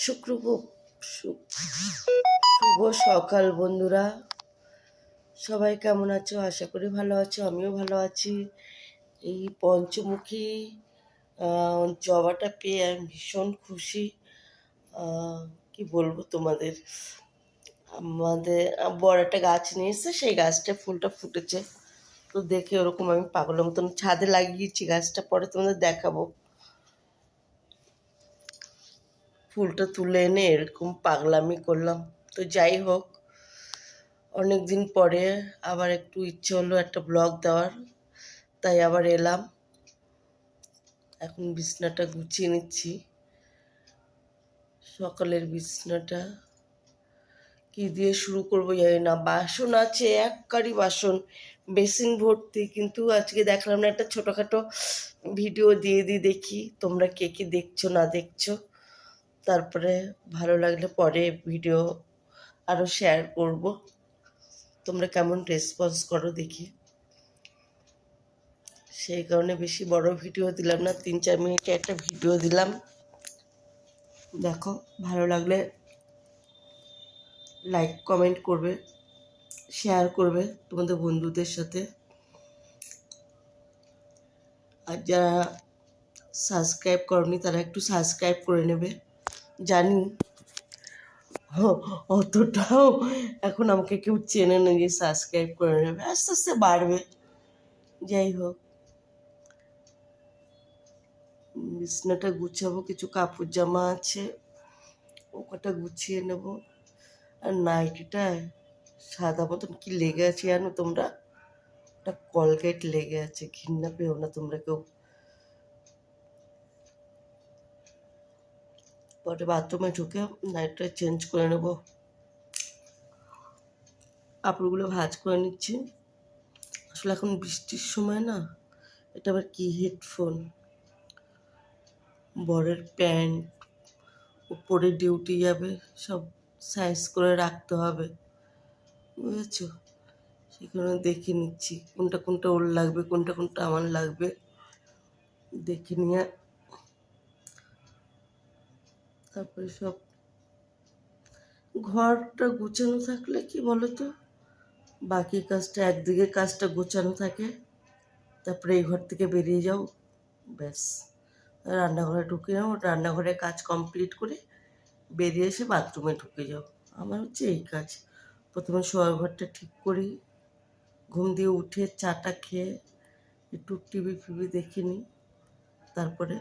শুক্র শুভ সকাল বন্ধুরা, সবাই কেমন আছো? আশা করি ভালো আছো, আমিও ভালো আছি। এই পঞ্চমুখী জবাটা পেয়ে আমি ভীষণ খুশি। কি বলবো তোমাদের, আমাদের বড় একটা গাছ নিয়ে এসে সেই গাছটা ফুলটা ফুটেছে, তো দেখে ওরকম আমি পাগলের মতন ছাদে লাগিয়েছি গাছটা, পরে তোমাদের দেখাবো। ফুলটা তুলে এনে এরকম পাগলামি করলাম। তো যাই হোক, অনেক দিন পরে আবার একটু ইচ্ছে হলো একটা ব্লগ দেওয়ার, তাই আবার এলাম। এখন বিছনাটা গুছিয়ে নিচ্ছি, সকালের বিছনাটা। কি দিয়ে শুরু করবো জানি না, বাসন আছে এক কারি বাসন, বেসিন ভর্তি। কিন্তু আজকে দেখলাম না, একটা ছোটোখাটো ভিডিও দিয়ে দেখি তোমরা কে কে দেখছো না দেখছো। তারপরে ভালো লাগলে পরে ভিডিও আরও শেয়ার করব, তোমরা কেমন রেসপন্স করো দেখি। সেই কারণে বেশি বড় ভিডিও দিলাম না, 3-4 মিনিটে একটা ভিডিও দিলাম। দেখো, ভালো লাগলে লাইক কমেন্ট করবে, শেয়ার করবে তোমাদের বন্ধুদের সাথে। আর যারা সাবস্ক্রাইব করনি তারা একটু সাবস্ক্রাইব করে নেবে। জানি অতটাও এখন আমাকে কেউ চেনে না যে সাবস্ক্রাইব করে নেবে, আস্তে আস্তে বাড়বে। যাই হোক, বিছনাটা গুছাবো, কিছু কাপড় জামা আছে ওটা গুছিয়ে নেব। আর নাইটিটায় সাদা মতন কি লেগে আছে জানো তোমরা, ওটা কলগেট লেগে আছে, ঘৃণা পেও না তোমরা কেউ। পরে বাথরুমে ঢুকে নাইটটা চেঞ্জ করে নেব। কাপড়গুলো ভাঁজ করে নিচ্ছি। আসলে এখন বৃষ্টির সময় না, এটা আবার কি হেডফোন, বরের প্যান্ট, উপরে ডিউটি যাবে, সব সাইজ করে রাখতে হবে, বুঝেছো? সেখানে দেখে নিচ্ছি কোনটা কোনটা ওর লাগবে, কোনটা কোনটা আমার লাগবে, দেখে নিয়ে তারপরে সব ঘরটা গুছানো থাকলে কি বলো তো, বাকি কাজটা, একদিকে কাজটা গোছানো থাকে, তারপরে এই ঘর থেকে বেরিয়ে যাও, ব্যাস রান্নাঘরে ঢুকে যাও, রান্নাঘরে কাজ কমপ্লিট করে বেরিয়ে এসে বাথরুমে ঢুকে যাও। আমার হচ্ছে এই কাজ। প্রথমে শোয়ার ঘরটা ঠিক করি, ঘুম দিয়ে উঠে চাটা খেয়ে একটু টিভি ফিভি দেখে নিই, তারপরে